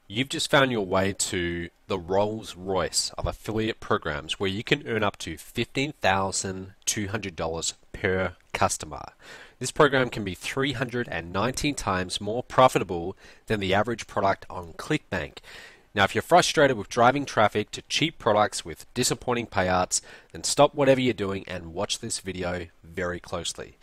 You've just found your way to the Rolls Royce of affiliate programs where you can earn up to $15,200 per customer. This program can be 319 times more profitable than the average product on ClickBank. Now, if you're frustrated with driving traffic to cheap products with disappointing payouts, then stop whatever you're doing and watch this video very closely.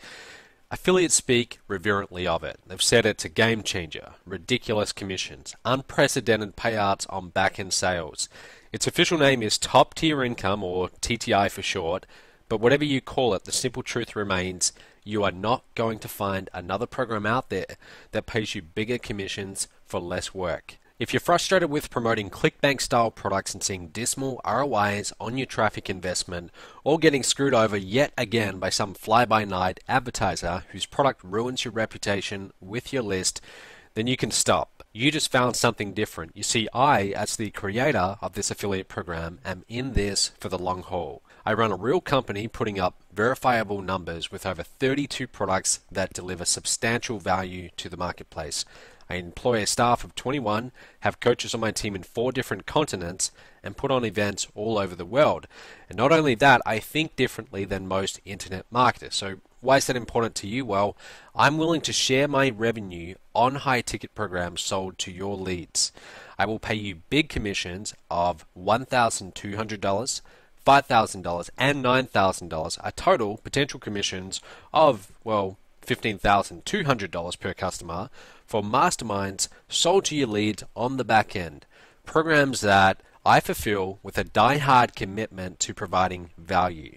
Affiliates speak reverently of it. They've said it's a game changer, ridiculous commissions, unprecedented payouts on back-end sales. Its official name is top tier income, or TTI for short, but whatever you call it, the simple truth remains you are not going to find another program out there that pays you bigger commissions for less work. If you're frustrated with promoting ClickBank style products and seeing dismal ROIs on your traffic investment, or getting screwed over yet again by some fly-by-night advertiser whose product ruins your reputation with your list, then you can stop. You just found something different. You see, I, as the creator of this affiliate program, am in this for the long haul. I run a real company putting up verifiable numbers with over 32 products that deliver substantial value to the marketplace. I employ a staff of 21, have coaches on my team in 4 different continents, and put on events all over the world. And not only that, I think differently than most internet marketers. So why is that important to you? Well, I'm willing to share my revenue on high-ticket programs sold to your leads. I will pay you big commissions of $1,200, $5,000, and $9,000, a total potential commissions of, well, $15,200 per customer for masterminds sold to your leads on the back end. Programs that I fulfill with a die-hard commitment to providing value.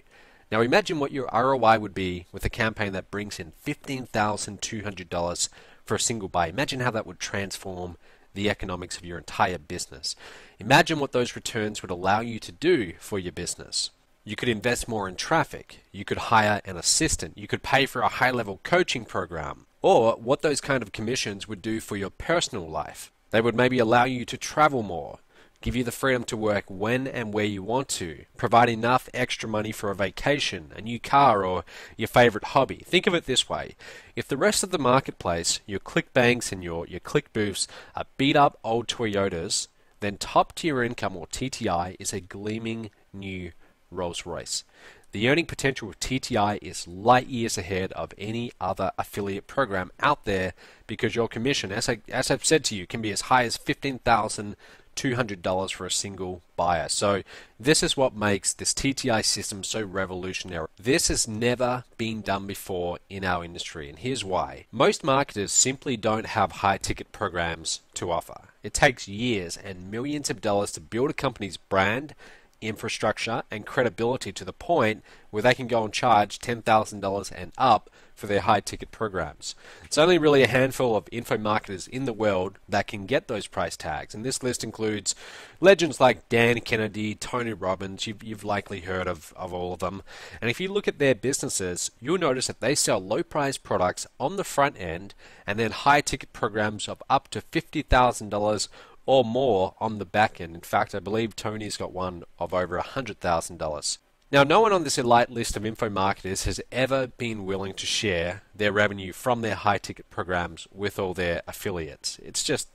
Now imagine what your ROI would be with a campaign that brings in $15,200 for a single buy. Imagine how that would transform the economics of your entire business. Imagine what those returns would allow you to do for your business. You could invest more in traffic. You could hire an assistant. You could pay for a high-level coaching program. Or what those kind of commissions would do for your personal life. They would maybe allow you to travel more, give you the freedom to work when and where you want to, provide enough extra money for a vacation, a new car, or your favorite hobby. Think of it this way. If the rest of the marketplace, your ClickBanks and your ClickBooths, are beat up old Toyotas, then top tier income, or TTI, is a gleaming new Rolls Royce. The earning potential of TTI is light years ahead of any other affiliate program out there because your commission, as I've said to you, can be as high as $15,200 for a single buyer. So this is what makes this TTI system so revolutionary. This has never been done before in our industry, and here's why. Most marketers simply don't have high-ticket programs to offer. It takes years and millions of dollars to build a company's brand, infrastructure, and credibility to the point where they can go and charge $10,000 and up for their high-ticket programs. It's only really a handful of info marketers in the world that can get those price tags, and this list includes legends like Dan Kennedy, Tony Robbins. You've likely heard of all of them. And if you look at their businesses, you'll notice that they sell low-priced products on the front end and then high-ticket programs of up to $50,000 or more on the back end. In fact, I believe Tony's got one of over $100,000. Now, no one on this elite list of info marketers has ever been willing to share their revenue from their high-ticket programs with all their affiliates. It's just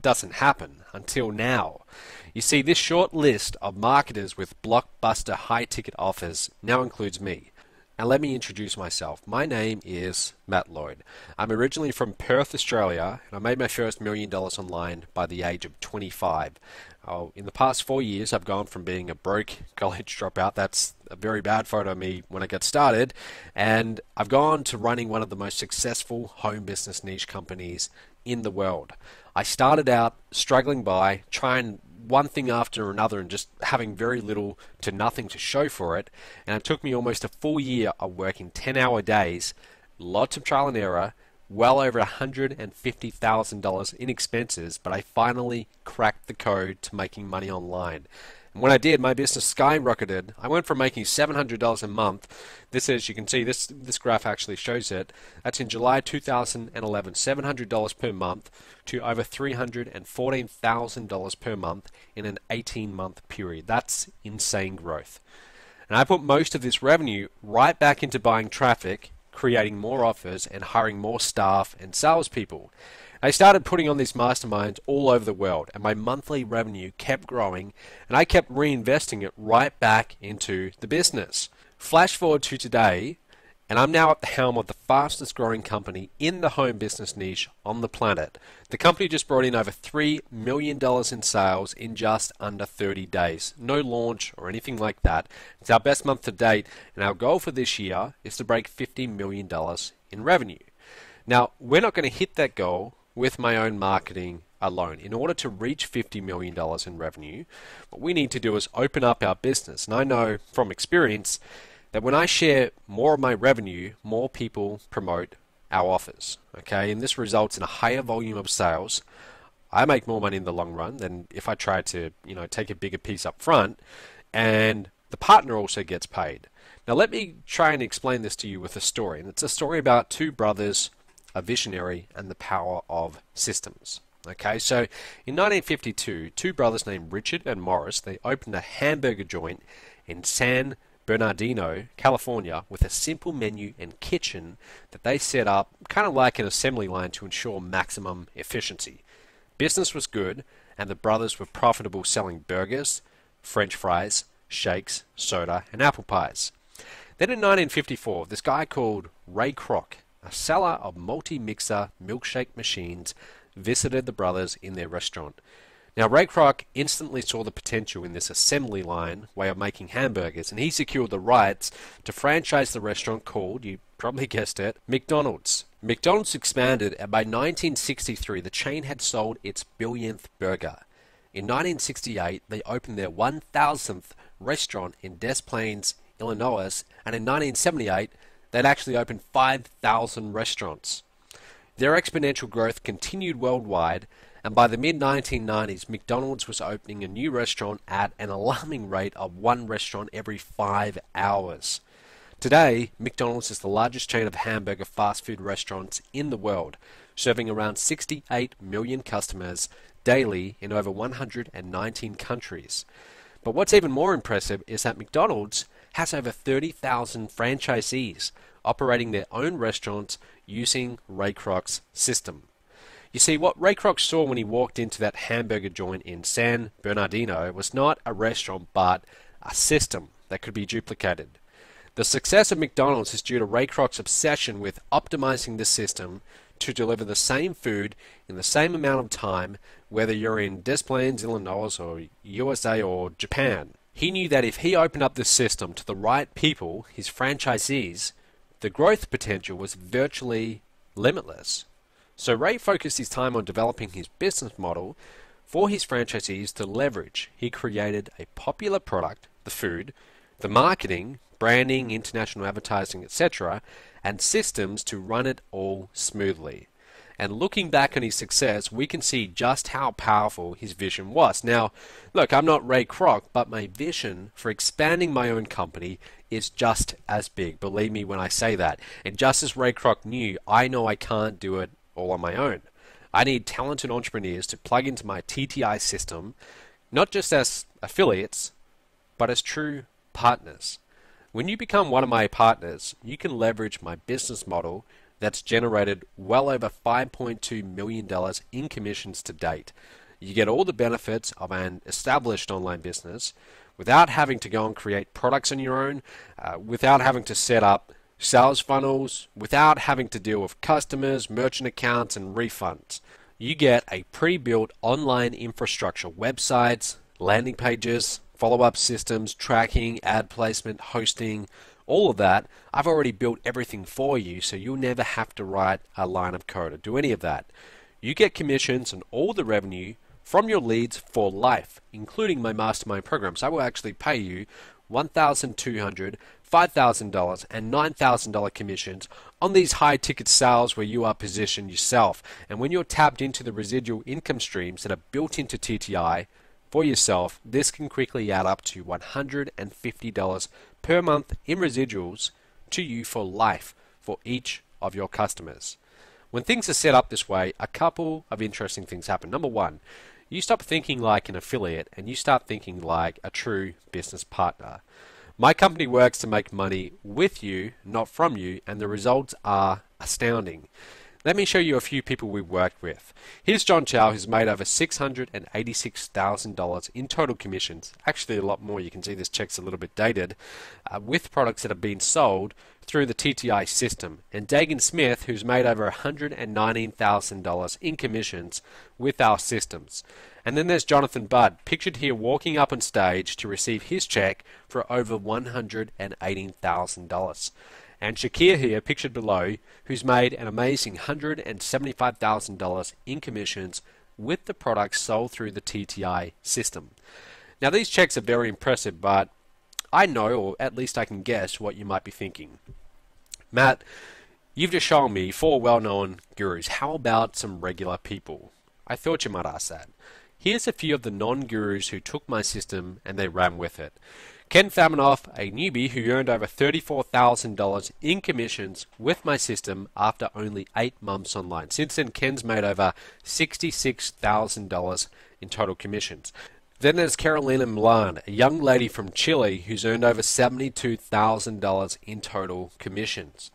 doesn't happen until now. You see, this short list of marketers with blockbuster high-ticket offers now includes me. Now let me introduce myself. My name is Matt Lloyd. I'm originally from Perth, Australia, and I made my first $1 million online by the age of 25. In the past 4 years, I've gone from being a broke college dropout, that's a very bad photo of me when I got started, and I've gone to running one of the most successful home business niche companies in the world. I started out struggling by trying one thing after another and just having very little to nothing to show for it, and it took me almost a full year of working 10-hour days, lots of trial and error, well over $150,000 in expenses, but I finally cracked the code to making money online. And when I did, my business skyrocketed. I went from making $700 a month. This is, you can see this graph actually shows it. That's in July 2011, $700 per month to over $314,000 per month in an 18-month period. That's insane growth. And I put most of this revenue right back into buying traffic, creating more offers, and hiring more staff and salespeople. I started putting on these masterminds all over the world, and my monthly revenue kept growing, and I kept reinvesting it right back into the business. Flash forward to today, and I'm now at the helm of the fastest growing company in the home business niche on the planet. The company just brought in over $3 million in sales in just under 30 days. No launch or anything like that. It's our best month to date, and our goal for this year is to break $50 million in revenue. Now, we're not going to hit that goal with my own marketing alone. In order to reach $50 million in revenue, what we need to do is open up our business. And I know from experience that when I share more of my revenue, more people promote our offers. Okay, and this results in a higher volume of sales. I make more money in the long run than if I try to, take a bigger piece up front, and the partner also gets paid. Now let me try and explain this to you with a story, and it's a story about two brothers, a visionary, and the power of systems. Okay, so in 1952, two brothers named Richard and Morris, they opened a hamburger joint in San Bernardino, California, with a simple menu and kitchen that they set up kind of like an assembly line to ensure maximum efficiency. Business was good, and the brothers were profitable selling burgers, French fries, shakes, soda, and apple pies. Then in 1954, this guy called Ray Kroc, a seller of multi-mixer milkshake machines, visited the brothers in their restaurant. Now, Ray Kroc instantly saw the potential in this assembly line way of making hamburgers, and he secured the rights to franchise the restaurant called, you probably guessed it, McDonald's. McDonald's expanded, and by 1963, the chain had sold its billionth burger. In 1968, they opened their 1,000th restaurant in Des Plaines, Illinois, and in 1978, they'd actually opened 5,000 restaurants. Their exponential growth continued worldwide, and by the mid-1990s, McDonald's was opening a new restaurant at an alarming rate of one restaurant every 5 hours. Today, McDonald's is the largest chain of hamburger fast food restaurants in the world, serving around 68 million customers daily in over 119 countries. But what's even more impressive is that McDonald's has over 30,000 franchisees operating their own restaurants using Ray Kroc's system. You see, what Ray Kroc saw when he walked into that hamburger joint in San Bernardino was not a restaurant, but a system that could be duplicated. The success of McDonald's is due to Ray Kroc's obsession with optimizing the system to deliver the same food in the same amount of time, whether you're in Des Plaines, Illinois, or USA, or Japan. He knew that if he opened up this system to the right people, his franchisees, the growth potential was virtually limitless. So Ray focused his time on developing his business model for his franchisees to leverage. He created a popular product, the food, the marketing, branding, international advertising, etc., and systems to run it all smoothly. And looking back on his success, we can see just how powerful his vision was. Now, look, I'm not Ray Kroc, but my vision for expanding my own company is just as big. Believe me when I say that. And just as Ray Kroc knew, I know I can't do it all on my own. I need talented entrepreneurs to plug into my TTI system, not just as affiliates, but as true partners. When you become one of my partners, you can leverage my business model that's generated well over $5.2 million in commissions to date. You get all the benefits of an established online business without having to go and create products on your own, without having to set up sales funnels, without having to deal with customers, merchant accounts, and refunds. You get a pre-built online infrastructure, websites, landing pages, follow-up systems, tracking, ad placement, hosting, all of that. I've already built everything for you, so you'll never have to write a line of code or do any of that. You get commissions and all the revenue from your leads for life, including my mastermind programs. I will actually pay you $1,200, $5,000, and $9,000 commissions on these high-ticket sales where you are positioned yourself. And when you're tapped into the residual income streams that are built into TTI for yourself, this can quickly add up to $150 per month in residuals to you for life for each of your customers. When things are set up this way, a couple of interesting things happen. Number one, you stop thinking like an affiliate and you start thinking like a true business partner. My company works to make money with you, not from you, and the results are astounding. Let me show you a few people we worked with. Here's John Chow, who's made over $686,000 in total commissions. Actually, a lot more. You can see this check's a little bit dated, with products that have been sold through the TTI system. And Dagan Smith, who's made over $119,000 in commissions with our systems. And then there's Jonathan Budd, pictured here walking up on stage to receive his check for over $118,000. And Shakir here, pictured below, who's made an amazing $175,000 in commissions with the products sold through the TTI system. Now these checks are very impressive, but I know, or at least I can guess, what you might be thinking. Matt, you've just shown me 4 well-known gurus. How about some regular people? I thought you might ask that. Here's a few of the non-gurus who took my system and they ran with it. Ken Faminoff, a newbie who earned over $34,000 in commissions with my system after only 8 months online. Since then, Ken's made over $66,000 in total commissions. Then there's Carolina Milan, a young lady from Chile who's earned over $72,000 in total commissions.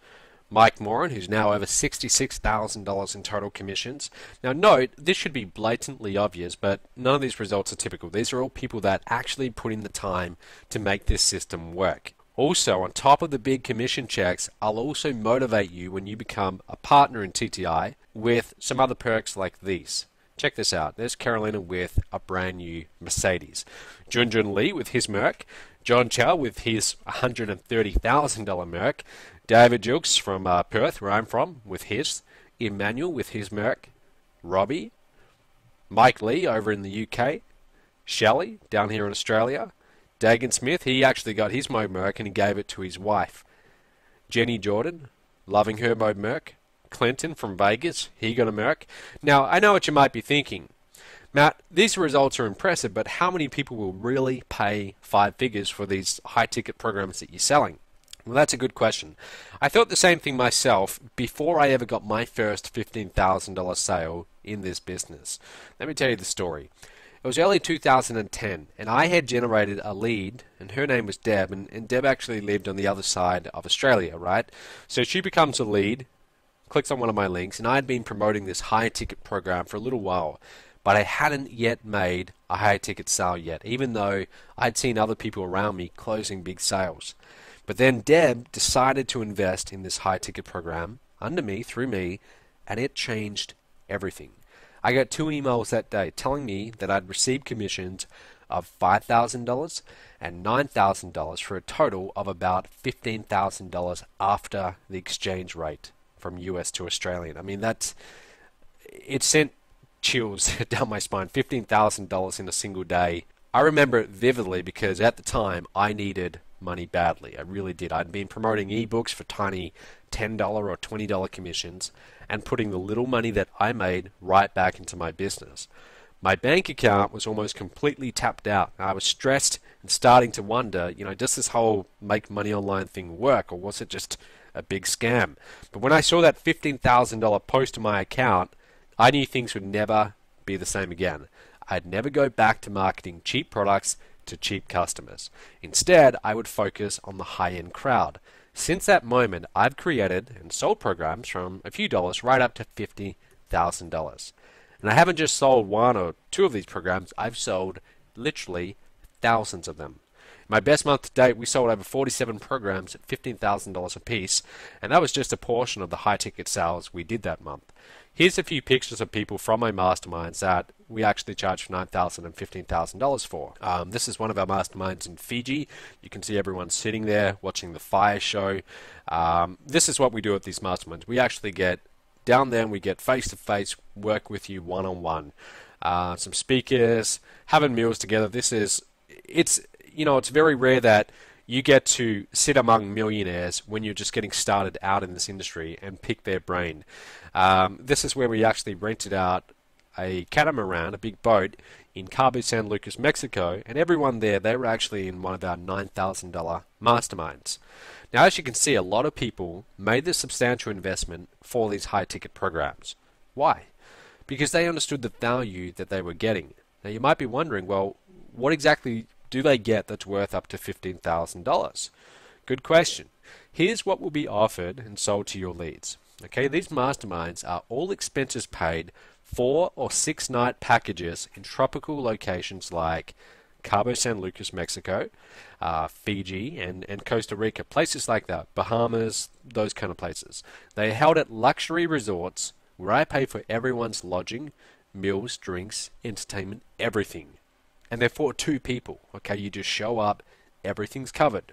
Mike Moran, who's now over $66,000 in total commissions. Now note, this should be blatantly obvious, but none of these results are typical. These are all people that actually put in the time to make this system work. Also, on top of the big commission checks, I'll also motivate you when you become a partner in TTI with some other perks like these. Check this out. There's Carolina with a brand new Mercedes. Junjun Lee with his Merc. John Chow with his $130,000 Merc. David Jukes from Perth, where I'm from, with his. Emmanuel with his Merc. Robbie. Mike Lee over in the UK. Shelley down here in Australia. Dagan Smith, he actually got his M.O.B.E Merc and he gave it to his wife. Jenny Jordan, loving her M.O.B.E Merc. Clinton from Vegas, he got a Merc. Now, I know what you might be thinking. Matt, these results are impressive, but how many people will really pay 5 figures for these high-ticket programs that you're selling? Well, that's a good question. I thought the same thing myself before I ever got my first $15,000 sale in this business. Let me tell you the story. It was early 2010, and I had generated a lead, and her name was Deb, and Deb actually lived on the other side of Australia, right? So she becomes a lead, clicks on one of my links, and I had been promoting this high-ticket program for a little while, but I hadn't yet made a high-ticket sale yet, even though I'd seen other people around me closing big sales. But then Deb decided to invest in this high-ticket program under me, through me, and it changed everything. I got 2 emails that day telling me that I'd received commissions of $5,000 and $9,000 for a total of about $15,000 after the exchange rate from US to Australian. I mean, it sent chills down my spine. $15,000 in a single day. I remember it vividly because at the time I needed money badly. I really did. I'd been promoting ebooks for tiny $10 or $20 commissions and putting the little money that I made right back into my business. My bank account was almost completely tapped out. I was stressed and starting to wonder, does this whole make money online thing work, or was it just a big scam? But when I saw that $15,000 post to my account, I knew things would never be the same again. I'd never go back to marketing cheap products to cheap customers. Instead, I would focus on the high-end crowd. Since that moment, I've created and sold programs from a few dollars right up to $50,000. And I haven't just sold 1 or 2 of these programs, I've sold literally thousands of them. My best month to date, we sold over 47 programs at $15,000 a piece, and that was just a portion of the high-ticket sales we did that month. Here's a few pictures of people from my masterminds that we actually charged $9,000 and $15,000 for. This is one of our masterminds in Fiji. You can see everyone sitting there watching the fire show. This is what we do at these masterminds. We actually get down there and we get face-to-face work with you one-on-one. Some speakers, having meals together. It's very rare that you get to sit among millionaires when you're just getting started out in this industry and pick their brain. This is where we actually rented out a catamaran, a big boat, in Cabo San Lucas, Mexico, and everyone there, they were actually in one of our $9,000 masterminds. Now, as you can see, a lot of people made this substantial investment for these high-ticket programs. Why? Because they understood the value that they were getting. Now, you might be wondering, well, what exactly do they get that's worth up to $15,000? Good question. Here's what will be offered and sold to your leads. Okay, these masterminds are all expenses paid 4 or 6 night packages in tropical locations like Cabo San Lucas, Mexico, Fiji, and Costa Rica, places like that, Bahamas, those kind of places. They are held at luxury resorts where I pay for everyone's lodging, meals, drinks, entertainment, everything. And they're for 2 people. Okay, you just show up, everything's covered.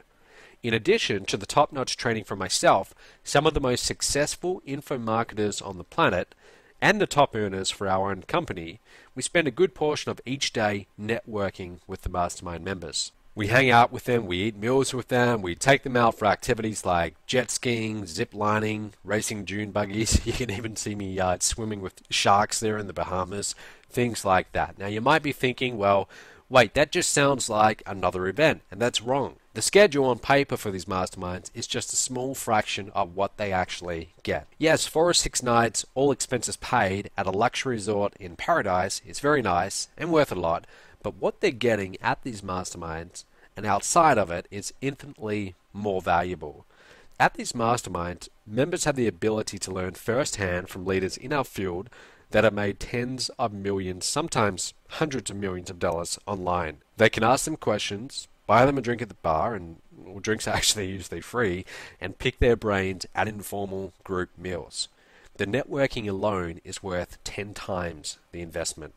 In addition to the top-notch training for myself, some of the most successful info marketers on the planet and the top earners for our own company, we spend a good portion of each day networking with the mastermind members. We hang out with them, we eat meals with them, we take them out for activities like jet skiing, zip lining, racing dune buggies. You can even see me swimming with sharks there in the Bahamas, things like that. Now you might be thinking, well, wait, that just sounds like another event, and that's wrong. The schedule on paper for these masterminds is just a small fraction of what they actually get. Yes, 4 or 6 nights, all expenses paid at a luxury resort in paradise is very nice and worth a lot, but what they're getting at these masterminds and outside of it is infinitely more valuable. At these masterminds, members have the ability to learn firsthand from leaders in our field that have made tens of millions, sometimes hundreds of millions of dollars online. They can ask them questions, buy them a drink at the bar, and drinks are actually usually free, and pick their brains at informal group meals. The networking alone is worth 10 times the investment.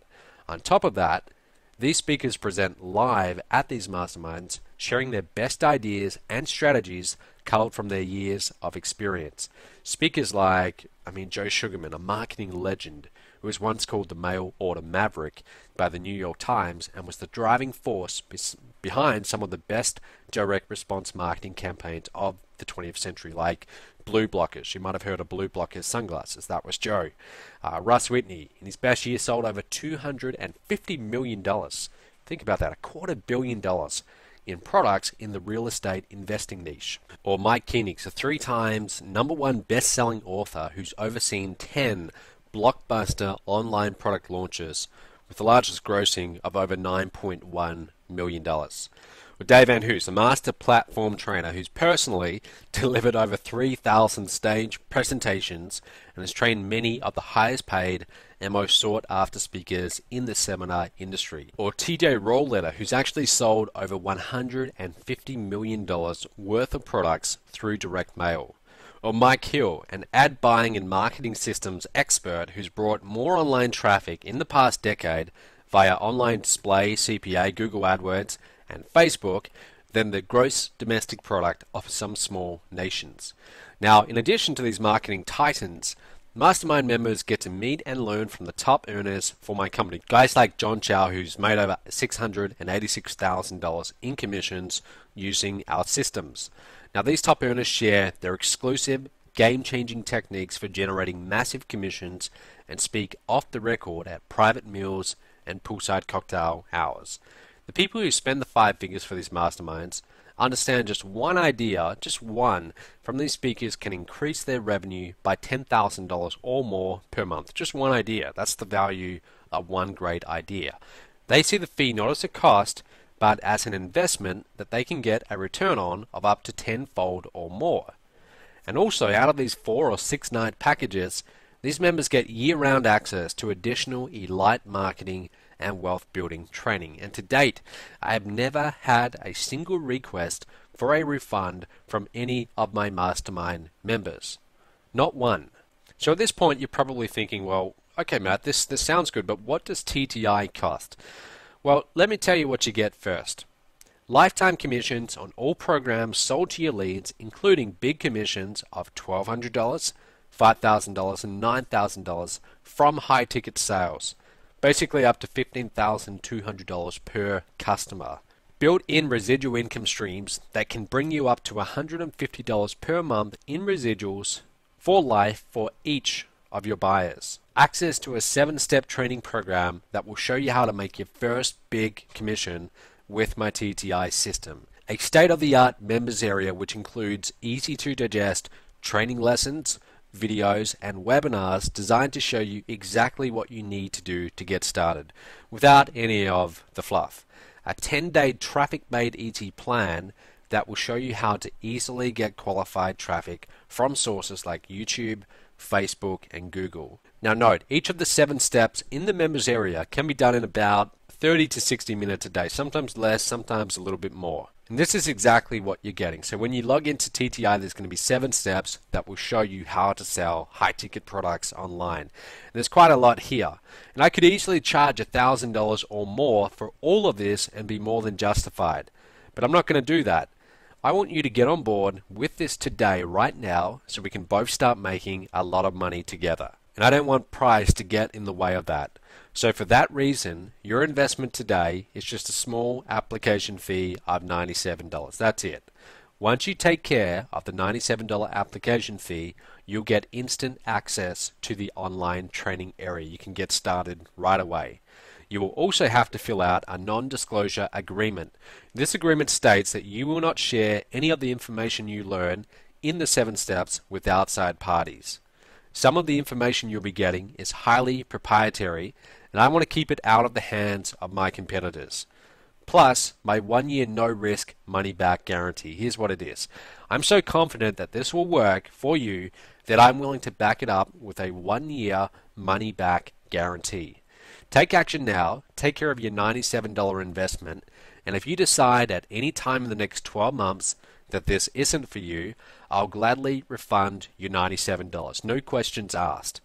On top of that, these speakers present live at these masterminds, sharing their best ideas and strategies culled from their years of experience. Speakers like, Joe Sugarman, a marketing legend, who was once called the mail order maverick by the New York Times and was the driving force behind some of the best direct response marketing campaigns of the 20th century, like Blue Blockers. You might have heard of Blue Blockers sunglasses. That was Joe. Russ Whitney, in his best year, sold over $250 million. Think about that, $250 million in products in the real estate investing niche. Or Mike Koenig's a 3 times #1 best-selling author who's overseen 10 blockbuster online product launches with the largest grossing of over $9.1 million. Or Dave Van Hoos, a master platform trainer who's personally delivered over 3,000 stage presentations and has trained many of the highest paid and most sought after speakers in the seminar industry. Or TJ Rollletter, who's actually sold over $150 million worth of products through direct mail. Or Mike Hill, an ad buying and marketing systems expert who's brought more online traffic in the past decade via online display, CPA, Google AdWords, and Facebook than the gross domestic product of some small nations. Now, in addition to these marketing titans, mastermind members get to meet and learn from the top earners for my company. Guys like John Chow, who's made over $686,000 in commissions using our systems. Now, these top earners share their exclusive, game-changing techniques for generating massive commissions and speak off the record at private meals and poolside cocktail hours. The people who spend the 5 figures for these masterminds understand just one idea, just one, from these speakers can increase their revenue by $10,000 or more per month. Just one idea. That's the value of one great idea. They see the fee not as a cost, but as an investment that they can get a return on of up to 10-fold or more. And also, out of these 4 or 6 night packages, these members get year-round access to additional elite marketing and wealth building training. And to date, I have never had a single request for a refund from any of my mastermind members. Not one. So at this point, you're probably thinking, well, okay, Matt, this sounds good, but what does TTI cost? Well, let me tell you what you get first. Lifetime commissions on all programs sold to your leads, including big commissions of $1,200, $5,000, and $9,000 from high-ticket sales. Basically up to $15,200 per customer. Built-in residual income streams that can bring you up to $150 per month in residuals for life for each of your buyers. Access to a 7-step training program that will show you how to make your first big commission with my TTI system. A state-of-the-art members area which includes easy-to-digest training lessons, videos, and webinars designed to show you exactly what you need to do to get started without any of the fluff. A 10-day traffic-made ET plan that will show you how to easily get qualified traffic from sources like YouTube, Facebook, and Google. Now note, each of the 7 steps in the members area can be done in about 30 to 60 minutes a day, sometimes less, sometimes a little bit more. And this is exactly what you're getting. So when you log into TTI, there's going to be 7 steps that will show you how to sell high-ticket products online. And there's quite a lot here. And I could easily charge $1,000 or more for all of this and be more than justified. But I'm not going to do that. I want you to get on board with this today, right now, so we can both start making a lot of money together. And I don't want price to get in the way of that. So for that reason, your investment today is just a small application fee of $97. That's it. Once you take care of the $97 application fee, you'll get instant access to the online training area. You can get started right away. You will also have to fill out a non-disclosure agreement. This agreement states that you will not share any of the information you learn in the 7 steps with outside parties. Some of the information you'll be getting is highly proprietary, and I want to keep it out of the hands of my competitors. Plus, my 1-year no-risk money-back guarantee. Here's what it is. I'm so confident that this will work for you that I'm willing to back it up with a 1-year money-back guarantee. Take action now, take care of your $97 investment, and if you decide at any time in the next 12 months that this isn't for you, I'll gladly refund your $97. No questions asked.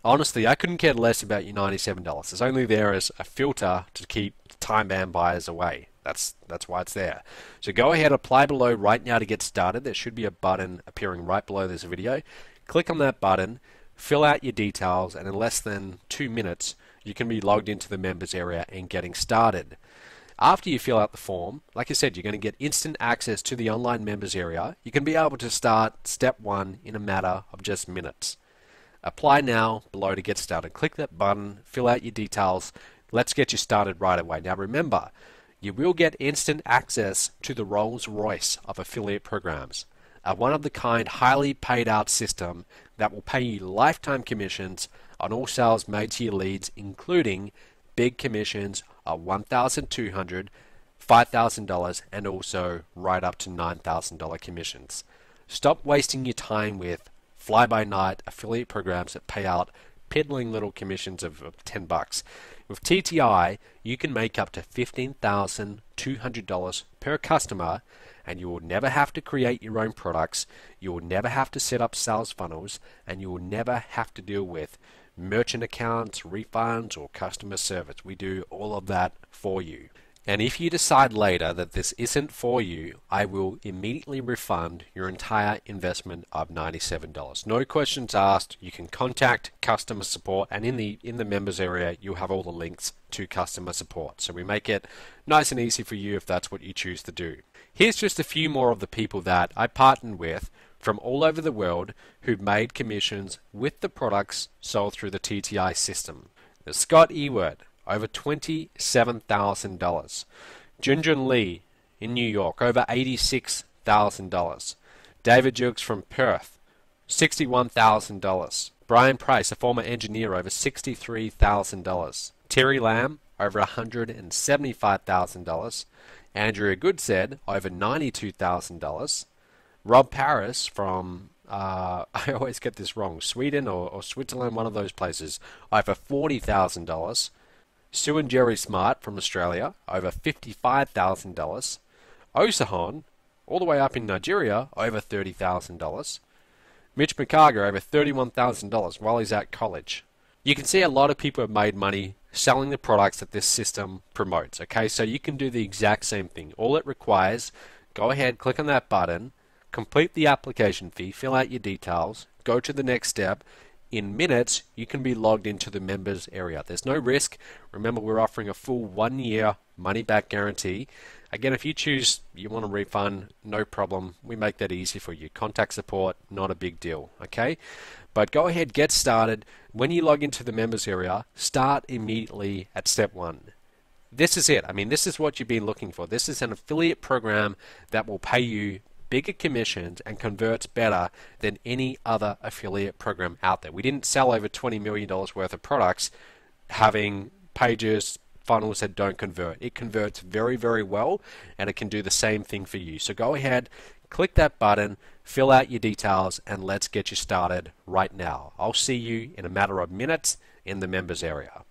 Honestly, I couldn't care less about your $97. It's only there as a filter to keep time-bound buyers away. That's why it's there. So go ahead, apply below right now to get started. There should be a button appearing right below this video. Click on that button, fill out your details, and in less than 2 minutes, you can be logged into the members area and getting started. After you fill out the form, like I said, you're going to get instant access to the online members area. You can be able to start step 1 in a matter of just minutes. Apply now below to get started. Click that button, fill out your details. Let's get you started right away. Now remember, you will get instant access to the Rolls-Royce of affiliate programs, a one-of-the-kind, highly paid-out system that will pay you lifetime commissions on all sales made to your leads, including big commissions of $1,200, $5,000, and also right up to $9,000 commissions. Stop wasting your time with fly-by-night affiliate programs that pay out piddling little commissions of $10. With TTI, you can make up to $15,200 per customer, and you will never have to create your own products, you will never have to set up sales funnels, and you will never have to deal with merchant accounts, refunds, or customer service. We do all of that for you. And if you decide later that this isn't for you, I will immediately refund your entire investment of $97. No questions asked. You can contact customer support, and in the members area, you'll have all the links to customer support. So we make it nice and easy for you if that's what you choose to do. Here's just a few more of the people that I partnered with from all over the world who've made commissions with the products sold through the TTI system. There's Scott Ewert, over $27,000. Junjun Lee in New York, over $86,000. David Jukes from Perth, $61,000. Brian Price, a former engineer, over $63,000. Terry Lamb, over $175,000. Andrea Goodsed, over $92,000. Rob Paris from, I always get this wrong, Sweden or Switzerland, one of those places, over $40,000. Sue and Jerry Smart from Australia, over $55,000. Osahon, all the way up in Nigeria, over $30,000. Mitch McCarger, over $31,000 while he's at college. You can see a lot of people have made money selling the products that this system promotes. Okay, so you can do the exact same thing. All it requires, go ahead, click on that button, complete the application fee, fill out your details, go to the next step. In minutes, you can be logged into the members area. There's no risk. Remember, we're offering a full 1-year money-back guarantee. Again, if you choose you want a refund, no problem. We make that easy for you. Contact support, not a big deal. Okay? But go ahead, get started. When you log into the members area, start immediately at step 1. This is it. I mean, this is what you've been looking for. This is an affiliate program that will pay you bigger commissions and converts better than any other affiliate program out there. We didn't sell over $20 million worth of products having pages, funnels that don't convert. It converts very, very well, and it can do the same thing for you. So go ahead, Click that button, fill out your details, and let's get you started right now. I'll see you in a matter of minutes in the members area.